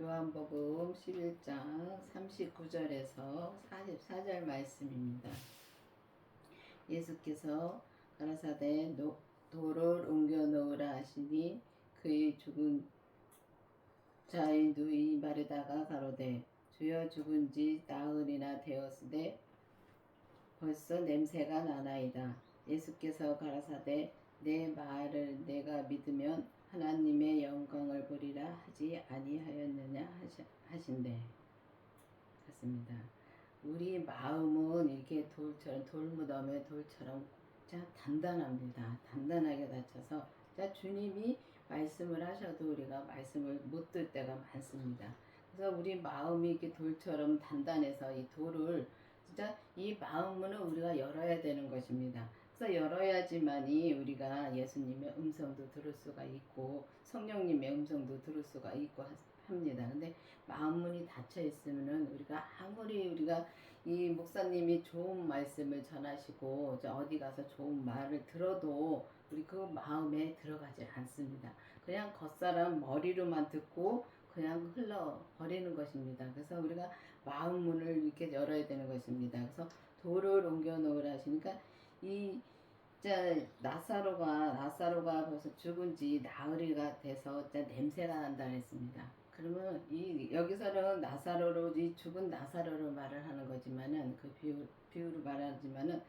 요한복음 11장 39절에서 44절 말씀입니다. 예수께서 가라사대 돌을 옮겨 놓으라 하시니 그의 죽은 자의 누이 마르다가 가로되 주여 죽은 지 나흘이나 되었으되 벌써 냄새가 나나이다. 예수께서 가라사대 내 말을 내가 믿으면 하나님의 영광을 보리라 하지 아니하였느냐 하신대. 그렇습니다. 우리 마음은 이렇게 돌무덤의 돌처럼 자 단단합니다. 단단하게 닫혀서 자 주님이 말씀을 하셔도 우리가 말씀을 못 들 때가 많습니다. 그래서 우리 마음이 이렇게 돌처럼 단단해서 이 돌을 진짜 이 마음문을 우리가 열어야 되는 것입니다. 그래서 열어야지만이 우리가 예수님의 음성도 들을 수가 있고 성령님의 음성도 들을 수가 있고 합니다. 근데 마음문이 닫혀 있으면은 우리가 아무리 우리가 이 목사님이 좋은 말씀을 전하시고 어디 가서 좋은 말을 들어도 우리 그 마음에 들어가지 않습니다. 그냥 겉사람 머리로만 듣고 그냥 흘러버리는 것입니다. 그래서 우리가 마음문을 이렇게 열어야 되는 것입니다. 그래서 돌을 옮겨 놓으라 하시니까 이 나사로가 벌써 죽은 지 나흘이가 돼서 냄새가 난다 했습니다. 그러면 여기서는 이 죽은 나사로를 말을 하는 거지만은 그 비유로 말하지만은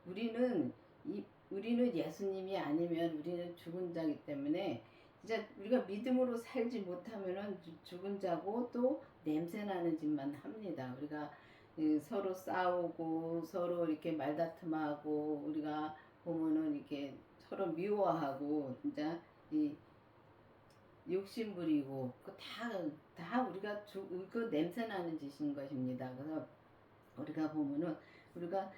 우리는 예수님이 아니면 우리는 죽은 자기 때문에 진짜 우리가 믿음으로 살지 못하면은 죽은 자고 또 냄새 나는 짓만 합니다. 우리가 서로 싸우고 서로 이렇게 말다툼하고 우리가 보면은 이렇게 서로 미워하고 진짜 이 욕심 부리고 다 우리가 그 냄새 나는 짓인 것입니다. 그래서 우리가 보면은 우리가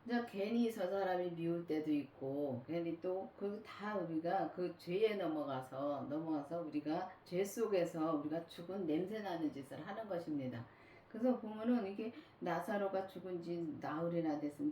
진짜 괜히 저 사람이 미울 때도 있고 괜히 또 그 다 우리가 그 죄에 넘어가서 우리가 죄 속에서 우리가 죽은 냄새 나는 짓을 하는 것입니다. 그래서 보면은 이게 나사로가 죽은 지 나흘이나 됐으니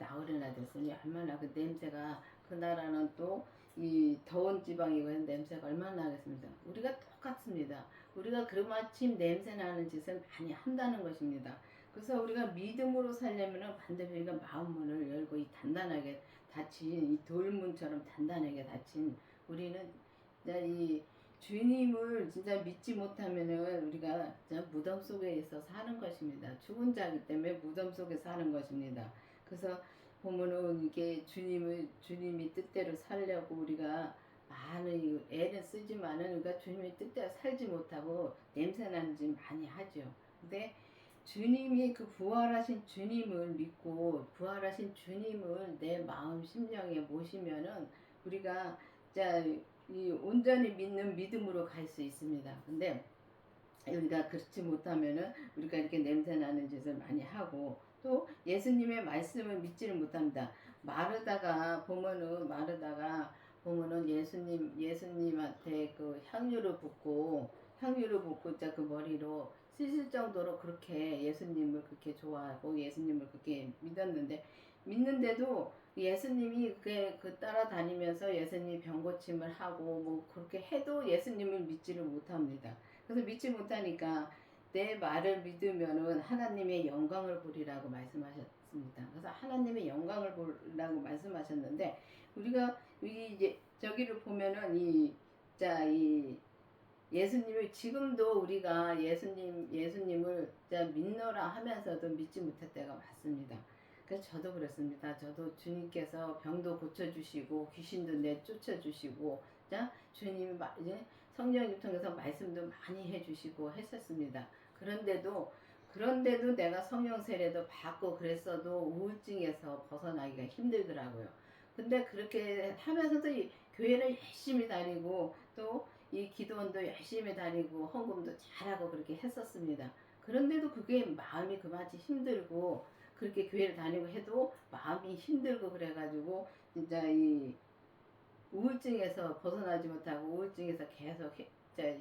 얼마나 그 냄새가 그 나라는 또 이 더운 지방이고 냄새가 얼마나 나겠습니까? 우리가 똑같습니다. 우리가 그마침 냄새 나는 짓을 많이 한다는 것입니다. 그래서 우리가 믿음으로 살려면은 반드시 우리가 마음문을 열고 이 단단하게 닫힌 이 돌문처럼 단단하게 닫힌 우리는 이 주님을 진짜 믿지 못하면은 우리가 진짜 무덤 속에서 사는 것입니다. 죽은 자기 때문에 무덤 속에 사는 것입니다. 그래서 보면은 이게 주님이 뜻대로 살려고 우리가 많은 애는 쓰지만은 우리가 주님의 뜻대로 살지 못하고 냄새나는 짓 많이 하죠. 근데 주님이 그 부활하신 주님을 믿고 부활하신 주님을 내 마음 심령에 모시면은 우리가 이 온전히 믿는 믿음으로 갈 수 있습니다. 근데 우리가 그렇지 못하면은 우리가 이렇게 냄새 나는 짓을 많이 하고 또 예수님의 말씀을 믿지를 못합니다. 마르다가 보면은 예수님한테 그 향유를 붓고 그 머리로 씻을 정도로 그렇게 예수님을 그렇게 좋아하고 예수님을 그렇게 믿는데도 예수님이 그 따라다니면서 예수님이 병고침을 하고 뭐 그렇게 해도 예수님을 믿지를 못합니다. 그래서 믿지 못하니까 내 말을 믿으면은 하나님의 영광을 보리라고 말씀하셨습니다. 그래서 하나님의 영광을 보리라고 말씀하셨는데 우리가 이제 저기를 보면은 이 예수님을 지금도 우리가 예수님을 믿노라 하면서도 믿지 못할 때가 많습니다. 그래서 저도 그렇습니다. 저도 주님께서 병도 고쳐주시고 귀신도 내쫓아주시고 주님이 이제 성령님 통해서 말씀도 많이 해주시고 했었습니다. 그런데도 내가 성령 세례도 받고 그랬어도 우울증에서 벗어나기가 힘들더라고요. 근데 그렇게 하면서도 이 교회를 열심히 다니고 또 이 기도원도 열심히 다니고 헌금도 잘하고 그렇게 했었습니다. 그런데도 그게 마음이 그마치 힘들고 그렇게 교회를 다니고 해도 마음이 힘들고 그래가지고 진짜 이 우울증에서 벗어나지 못하고 우울증에서 계속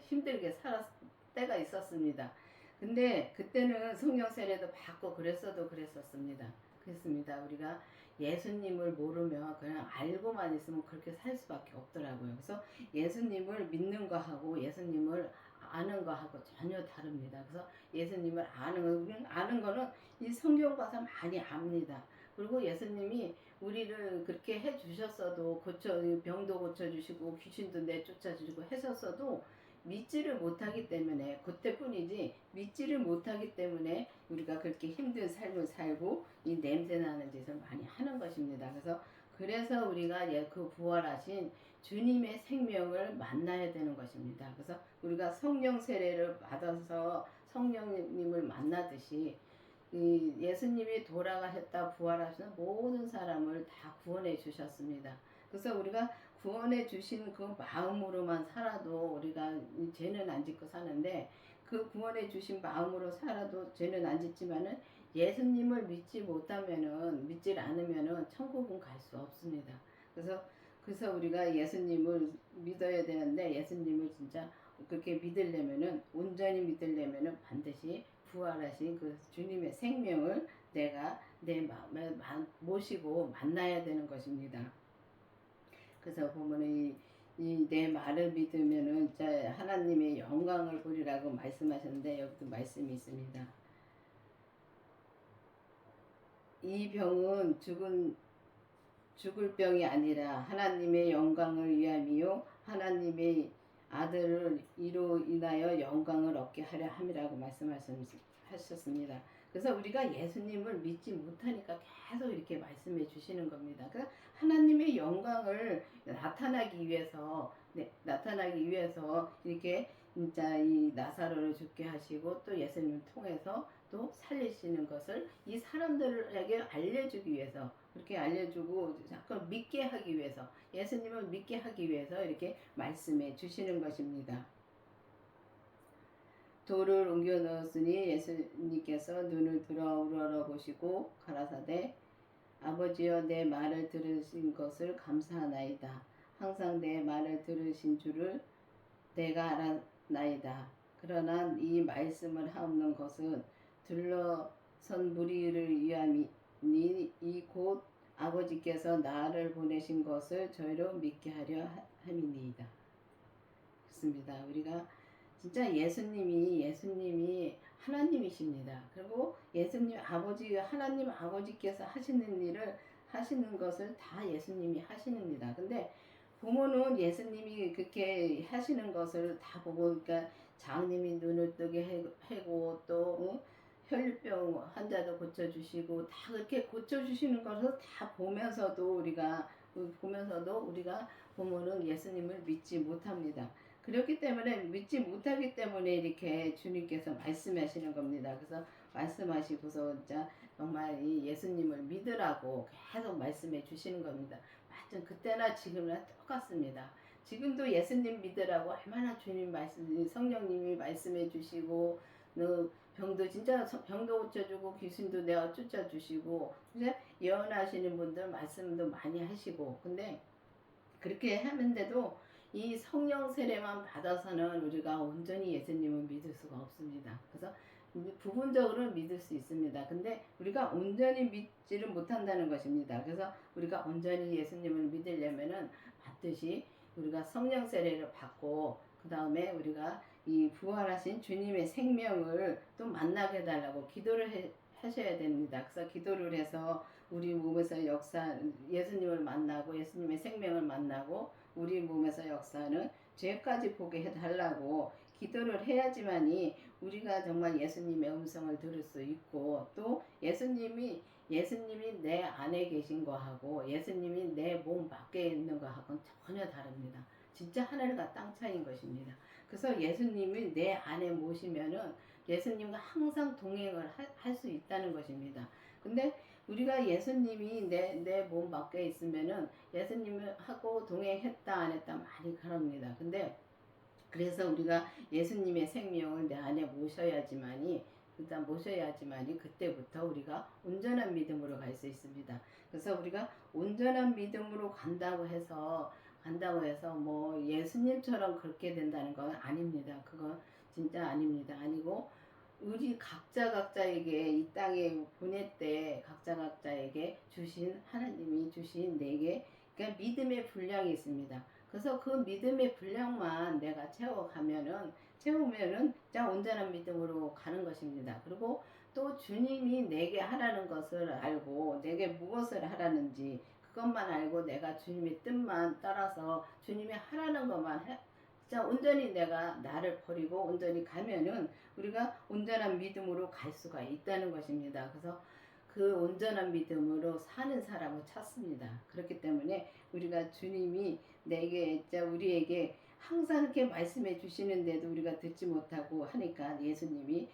힘들게 살았 때가 있었습니다. 근데 그때는 성령 세례도 받고 그랬었습니다. 그렇습니다. 우리가 예수님을 모르면 그냥 알고만 있으면 그렇게 살 수밖에 없더라고요. 그래서 예수님을 믿는 거하고 예수님을 아는 거하고 전혀 다릅니다. 그래서 예수님을 우리는 아는 거는 이 성경 봐서 많이 압니다. 그리고 예수님이 우리를 그렇게 해주셨어도 병도 고쳐주시고 귀신도 내쫓아주시고 하셨어도 믿지를 못하기 때문에 그때뿐이지 믿지를 못하기 때문에 우리가 그렇게 힘든 삶을 살고 이 냄새나는 짓을 많이 하는 것입니다. 그래서 우리가 그 부활하신 주님의 생명을 만나야 되는 것입니다. 그래서 우리가 성령 세례를 받아서 성령님을 만나듯이 이 예수님이 돌아가셨다 부활하시는 모든 사람을 다 구원해 주셨습니다. 그래서 우리가 구원해 주신 그 마음으로만 살아도 우리가 죄는 안 짓고 사는데 그 구원해 주신 마음으로 살아도 죄는 안 짓지만은 예수님을 믿지 않으면은 천국은 갈 수 없습니다. 그래서 우리가 예수님을 믿어야 되는데 예수님을 진짜 그렇게 믿으려면은 온전히 믿으려면은 반드시 부활하신 그 주님의 생명을 내가 내 마음에 모시고 만나야 되는 것입니다. 그래서 보면은 이 내 말을 믿으면은 하나님의 영광을 보리라고 말씀하셨는데 여기도 말씀이 있습니다. 이 병은 죽을 병이 아니라 하나님의 영광을 위함이요 하나님의 아들을 이로 인하여 영광을 얻게 하려 함이라고 말씀하셨습니다. 그래서 우리가 예수님을 믿지 못하니까 계속 이렇게 말씀해 주시는 겁니다. 그러니까 하나님의 영광을 나타나기 위해서 이렇게 진짜 이 나사로를 죽게 하시고 또 예수님을 통해서 또 살리시는 것을 이 사람들에게 알려주기 위해서 그렇게 알려주고 자꾸 믿게 하기 위해서 예수님을 믿게 하기 위해서 이렇게 말씀해 주시는 것입니다. 돌을 옮겨 넣었으니 예수님께서 눈을 들어 우러러보시고 가라사대 아버지여 내 말을 들으신 것을 감사하나이다. 항상 내 말을 들으신 줄을 내가 알았나이다. 그러나 이 말씀을 하옵는 것은 둘러선 무리를 위함이니 이 곧 아버지께서 나를 보내신 것을 저희로 믿게 하려 함이니이다. 그렇습니다. 우리가 진짜 예수님이 하나님이십니다. 그리고 하나님 아버지께서 하시는 것을 다 예수님이 하시는니다. 근데 부모는 예수님이 그렇게 하시는 것을 다 보고 그러니까 장님이 눈을 뜨게 하고 또 혈류병 환자도 고쳐주시고 다 그렇게 고쳐주시는 것을 다 보면서도 우리가 부모는 예수님을 믿지 못합니다. 그렇기 때문에 믿지 못하기 때문에 이렇게 주님께서 말씀하시는 겁니다. 그래서 말씀하시고서 진짜 정말 이 예수님을 믿으라고 계속 말씀해 주시는 겁니다. 완전 그때나 지금이나 똑같습니다. 지금도 예수님 믿으라고 얼마나 성령님이 말씀해 주시고 병도 고쳐주고 귀신도 내어 쫓아주시고 예언하시는 분들 말씀도 많이 하시고 근데 그렇게 하는데도 이 성령 세례만 받아서는 우리가 온전히 예수님을 믿을 수가 없습니다. 그래서 부분적으로 믿을 수 있습니다. 근데 우리가 온전히 믿지를 못한다는 것입니다. 그래서 우리가 온전히 예수님을 믿으려면은 반드시 우리가 성령 세례를 받고 그 다음에 우리가 이 부활하신 주님의 생명을 또 만나게 해달라고 기도를 하셔야 됩니다. 그래서 기도를 해서 우리 몸에서 예수님을 만나고 예수님의 생명을 만나고 우리 몸에서 역사하는 죄까지 보게 해달라고 기도를 해야지만이 우리가 정말 예수님의 음성을 들을 수 있고 또 예수님이 내 안에 계신 거하고 예수님이 내 몸 밖에 있는 거하고는 전혀 다릅니다. 진짜 하늘과 땅 차이인 것입니다. 그래서 예수님이 내 안에 모시면은 예수님과 항상 동행을 할 수 있다는 것입니다. 근데 우리가 예수님이 내 몸 밖에 있으면은 예수님하고 동행했다 안 했다 많이 그럽니다. 근데 그래서 우리가 예수님의 생명을 내 안에 모셔야지만이 그때부터 우리가 온전한 믿음으로 갈 수 있습니다. 그래서 우리가 온전한 믿음으로 간다고 해서 뭐 예수님처럼 그렇게 된다는 건 아닙니다. 그건 진짜 아닙니다. 아니고 우리 각자에게 이 땅에 보낼 때 각자에게 하나님이 주신 내게 그러니까 믿음의 분량이 있습니다. 그래서 그 믿음의 분량만 내가 채워가면은 채우면은 자 온전한 믿음으로 가는 것입니다. 그리고 또 주님이 내게 하라는 것을 알고 내게 무엇을 하라는지 그것만 알고 내가 주님의 뜻만 따라서 주님이 하라는 것만 해, 자 온전히 내가 나를 버리고 온전히 가면은 우리가 온전한 믿음으로 갈 수가 있다는 것입니다. 그래서 그 온전한 믿음으로 사는 사람을 찾습니다. 그렇기 때문에 우리가 주님이 내게 우리에게 항상 이렇게 말씀해 주시는데도 우리가 듣지 못하고 하니까 예수님이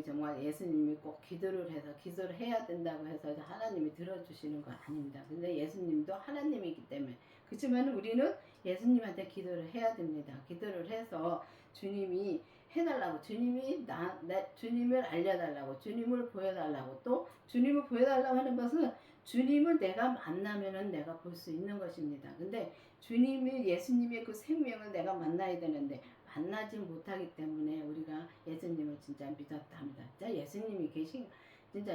정말 예수님이 꼭 기도를 해서 기도를 해야 된다고 해서 하나님이 들어주시는 건 아닙니다. 근데 예수님도 하나님이기 때문에 그렇지만 우리는 예수님한테 기도를 해야 됩니다. 기도를 해서 주님이 해달라고 주님을 알려달라고 주님을 보여달라고 또 주님을 보여달라고 하는 것은 주님을 내가 만나면은 내가 볼 수 있는 것입니다. 근데 예수님의 그 생명을 내가 만나야 되는데 만나지 못하기 때문에 우리가 예수님을 진짜 믿었다 합니다. 진짜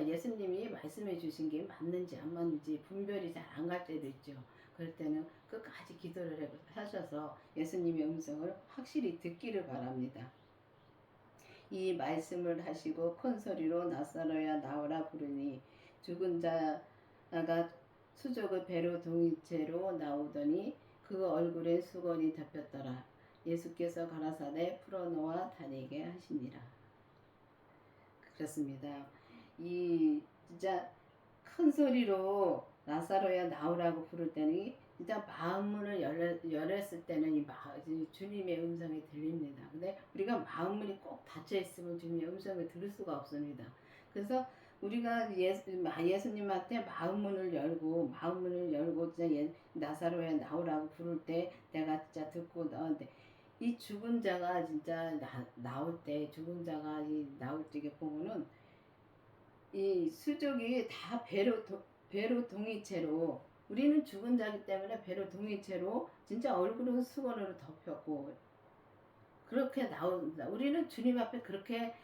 예수님이 말씀해 주신 게 맞는지 안 맞는지 분별이 잘 안 갈 때도 있죠. 그럴 때는 끝까지 기도를 하셔서 예수님의 음성을 확실히 듣기를 바랍니다. 이 말씀을 하시고 큰 소리로 나사로야 나오라 부르니 죽은 자가 수족의 배로 동이체로 나오더니 그 얼굴에 수건이 덮였더라. 예수께서 가라사대 풀어놓아 다니게 하시니라. 그렇습니다. 이 진짜 큰 소리로 나사로야 나오라고 부를 때는 진짜 마음문을 열었을 때는 이 주님의 음성이 들립니다. 근데 우리가 마음문이 꼭 닫혀 있으면 주님의 음성을 들을 수가 없습니다. 그래서 우리가 예수님한테 마음문을 열고 진짜 나사로야 나오라고 부를 때 내가 진짜 듣고 너한테 이 죽은 자가 진짜 나올 때 죽은 자가 나올 때 보면은 이 수족이 다 배로 동이체로 우리는 죽은 자기 때문에 배로 동이체로 진짜 얼굴은 수건으로 덮였고 그렇게 나온다. 우리는 주님 앞에 그렇게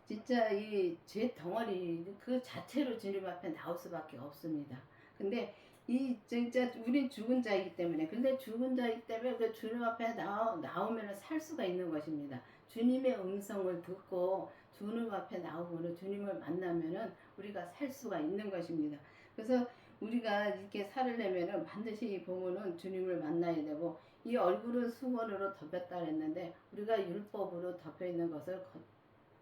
진짜 이 죄 덩어리 그 자체로 주님 앞에 나올 수밖에 없습니다. 근데 이 진짜 우린 죽은 자이기 때문에 근데 죽은 자이기 때문에 그 주님 앞에 나오면 살 수가 있는 것입니다. 주님의 음성을 듣고 주님 앞에 나오고는 주님을 만나면은 우리가 살 수가 있는 것입니다. 그래서 우리가 이렇게 살으려면은 반드시 보면은 주님을 만나야 되고 이 얼굴은 수건으로 덮였다 그랬는데 우리가 율법으로 덮여 있는 것을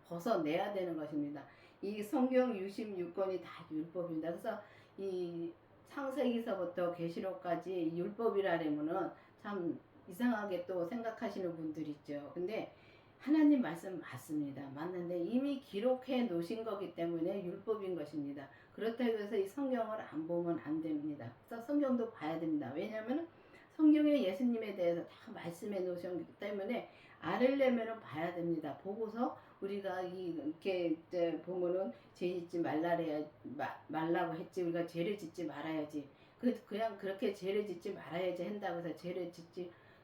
벗어내야 되는 것입니다. 이 성경 66권이 다 율법입니다. 그래서 이 창세기서부터 계시록까지 율법이라면은 참 이상하게 또 생각하시는 분들이 있죠. 근데 하나님 말씀 맞습니다. 맞는데 이미 기록해 놓으신 거기 때문에 율법인 것입니다. 그렇다고 해서 이 성경을 안 보면 안 됩니다. 그래서 성경도 봐야 됩니다. 왜냐하면 성경에 예수님에 대해서 다 말씀해 놓으셨기 때문에 알으려면 봐야 됩니다. 보고서 우리가 이렇게 보면은 죄 짓지 말라고 했지 우리가 죄를 짓지 말아야지. 그냥 그렇게 죄를 짓지 말아야지 한다고 해서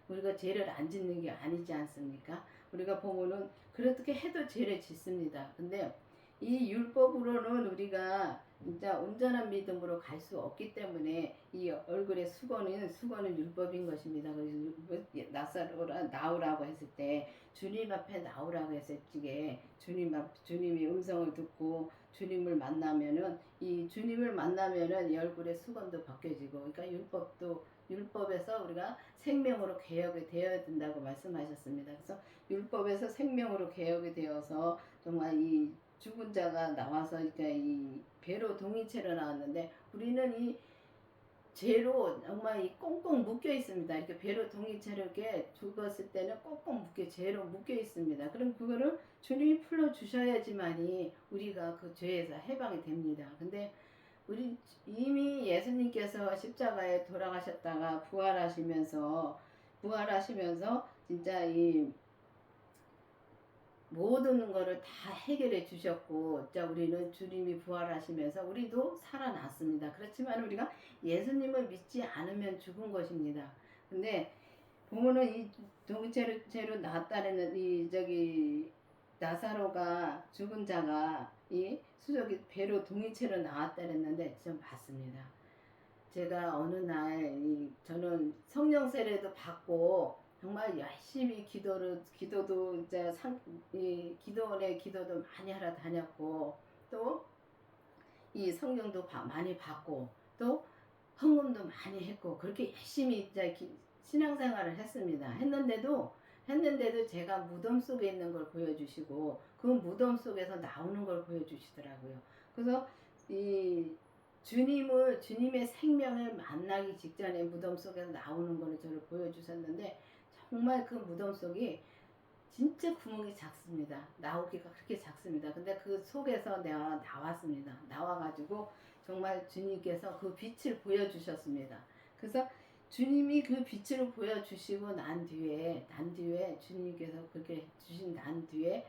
우리가 죄를 안 짓는 게 아니지 않습니까? 우리가 보면은 그렇게 해도 죄를 짓습니다. 근데 이 율법으로는 우리가 진짜 온전한 믿음으로 갈 수 없기 때문에 이 얼굴에 수건은 율법인 것입니다. 그래서 나사로라 나오라고 했을 때 주님 앞에 나오라고 했을 때 주님의 음성을 듣고 주님을 만나면은 이 주님을 만나면은 이 얼굴에 수건도 벗겨지고 그러니까 율법에서 우리가 생명으로 개혁이 되어야 된다고 말씀하셨습니다. 그래서 율법에서 생명으로 개혁이 되어서 정말 이 죽은 자가 나와서 그러니까 이 배로 동이체로 나왔는데 우리는 이 죄로 정말 이 꽁꽁 묶여 있습니다. 이렇게 배로 동이체로 이렇게 죽었을 때는 꽁꽁 죄로 묶여 있습니다. 그럼 그거를 주님이 풀어 주셔야지만이 우리가 그 죄에서 해방이 됩니다. 근데 우리 이미 예수님께서 십자가에 돌아가셨다가 부활하시면서 진짜 이 모든 거를 다 해결해 주셨고, 자, 우리는 주님이 부활하시면서 우리도 살아났습니다. 그렇지만 우리가 예수님을 믿지 않으면 죽은 것입니다. 근데 보면은 이 동체로 나왔다는 나사로가 죽은 자가 이 수족이 배로 동이체로 나왔다 그랬는데 좀 맞습니다. 제가 어느 날 저는 성령 세례도 받고 정말 열심히 기도도 이제 기도도 많이 하러 다녔고, 또 이 성경도 많이 받고, 또 헌금도 많이 했고, 그렇게 열심히 이제 신앙생활을 했습니다. 했는데도 제가 무덤 속에 있는 걸 보여주시고, 그 무덤 속에서 나오는 걸 보여주시더라고요. 그래서 이 주님의 생명을 만나기 직전에 무덤 속에서 나오는 걸 저를 보여주셨는데, 정말 그 무덤 속이 진짜 구멍이 작습니다. 나오기가 그렇게 작습니다. 근데 그 속에서 내가 나왔습니다. 나와가지고 정말 주님께서 그 빛을 보여주셨습니다. 그래서 주님이 그 빛을 보여주시고 난 뒤에 주님께서 그렇게 주신 난 뒤에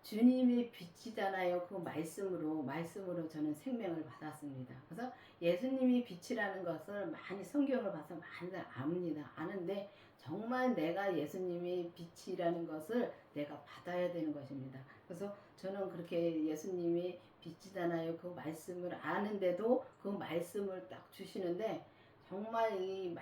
주님의 빛이잖아요. 그 말씀으로 저는 생명을 받았습니다. 그래서 예수님이 빛이라는 것을 많이 성경을 봐서 많이 아는데, 정말 내가 예수님의 빛이라는 것을 내가 받아야 되는 것입니다. 그래서 저는 그렇게 예수님이 빛이잖아요. 그 말씀을 아는데도 그 말씀을 딱 주시는데, 정말 이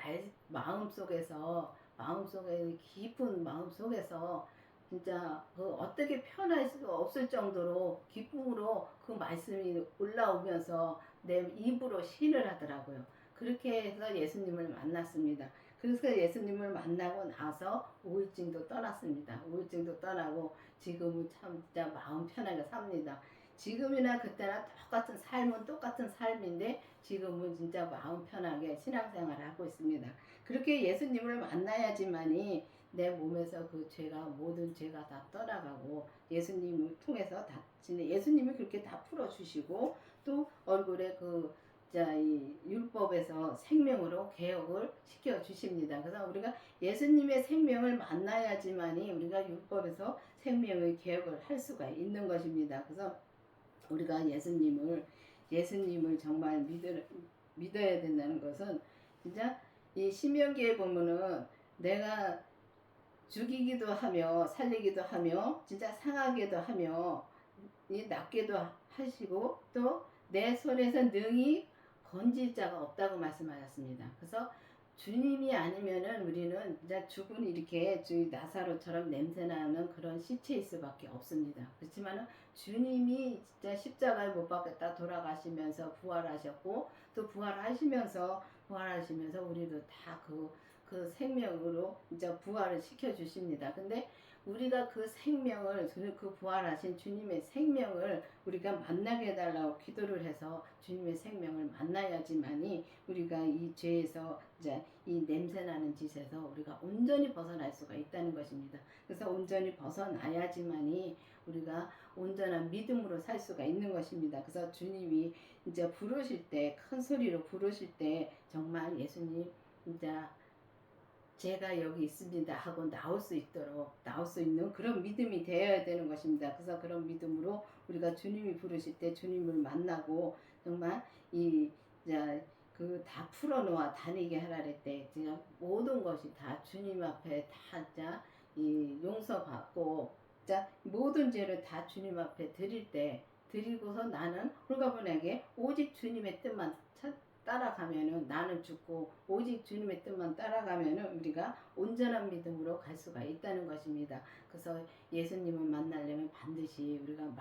깊은 마음 속에서 진짜 그 어떻게 표현할 수가 없을 정도로 기쁨으로 그 말씀이 올라오면서 내 입으로 시인을 하더라고요. 그렇게 해서 예수님을 만났습니다. 그래서 예수님을 만나고 나서 우울증도 떠났습니다. 우울증도 떠나고 지금은 참 진짜 마음 편하게 삽니다. 지금이나 그때나 똑같은 삶인데 지금은 진짜 마음 편하게 신앙생활을 하고 있습니다. 그렇게 예수님을 만나야지만이 내 몸에서 모든 죄가 다 떠나가고, 예수님을 통해서 예수님이 그렇게 다 풀어주시고, 또 얼굴에 이 율법에서 생명으로 개혁을 시켜주십니다. 그래서 우리가 예수님의 생명을 만나야지만이 우리가 율법에서 생명의 개혁을 할 수가 있는 것입니다. 그래서 우리가 예수님을 정말 믿어야 된다는 것은, 진짜 이 신명기에 보면은 내가 죽이기도 하며 살리기도 하며 진짜 상하게도 하며 이 낫게도 하시고, 또 내 손에서 능히 건질 자가 없다고 말씀하셨습니다. 그래서 주님이 아니면은 우리는 진짜 죽은 이렇게 나사로처럼 냄새나는 그런 시체일 수밖에 없습니다. 그렇지만은 주님이 진짜 십자가에 못 박겠다 돌아가시면서 부활하셨고, 또 부활하시면서 우리도 다 그 생명으로 이제 부활을 시켜주십니다. 근데 우리가 그 부활하신 주님의 생명을 우리가 만나게 해달라고 기도를 해서 주님의 생명을 만나야지만이 우리가 이 죄에서 이제 이 냄새나는 짓에서 우리가 온전히 벗어날 수가 있다는 것입니다. 그래서 온전히 벗어나야지만이 우리가 온전한 믿음으로 살 수가 있는 것입니다. 그래서 주님이 이제 부르실 때, 큰 소리로 부르실 때 정말 예수님 이제 제가 여기 있습니다 하고 나올 수 있는 그런 믿음이 되어야 되는 것입니다. 그래서 그런 믿음으로 우리가 주님이 부르실 때 주님을 만나고, 정말 다 풀어놓아 다니게 하라 그랬대. 모든 것이 다 주님 앞에 다 용서받고, 모든 죄를 다 주님 앞에 드리고서 나는 홀가분하게 오직 주님의 뜻만 따라가면은, 나는 죽고 오직 주님의 뜻만 따라가면은 우리가 온전한 믿음으로 갈 수가 있다는 것입니다. 그래서 예수님을 만나려면 반드시 우리가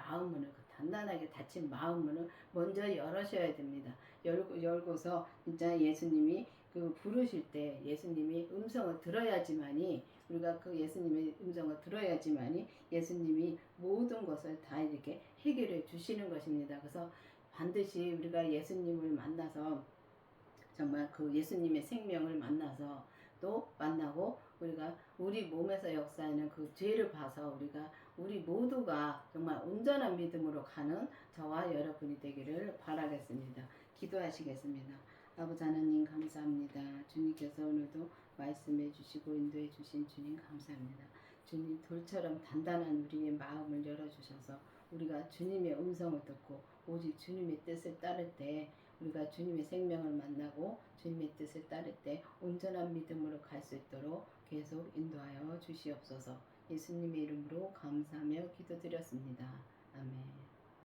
단단하게 닫힌 마음문을 먼저 열으셔야 됩니다. 열고서 진짜 예수님이 부르실 때 예수님이 음성을 들어야지만이, 우리가 그 예수님의 음성을 들어야지만이 예수님이 모든 것을 다 이렇게 해결해 주시는 것입니다. 그래서 반드시 우리가 예수님을 만나서 정말 그 예수님의 생명을 만나서 또 만나고, 우리가 우리 몸에서 역사하는 그 죄를 봐서 우리 모두가 정말 온전한 믿음으로 가는 저와 여러분이 되기를 바라겠습니다. 기도하시겠습니다. 아버지 하나님 감사합니다. 주님께서 오늘도 말씀해 주시고 인도해 주신 주님 감사합니다. 주님, 돌처럼 단단한 우리의 마음을 열어주셔서 우리가 주님의 음성을 듣고 오직 주님의 뜻을 따를 때, 우리가 주님의 생명을 만나고 주님의 뜻을 따를 때 온전한 믿음으로 갈 수 있도록 계속 인도하여 주시옵소서. 예수님의 이름으로 감사하며 기도드렸습니다. 아멘.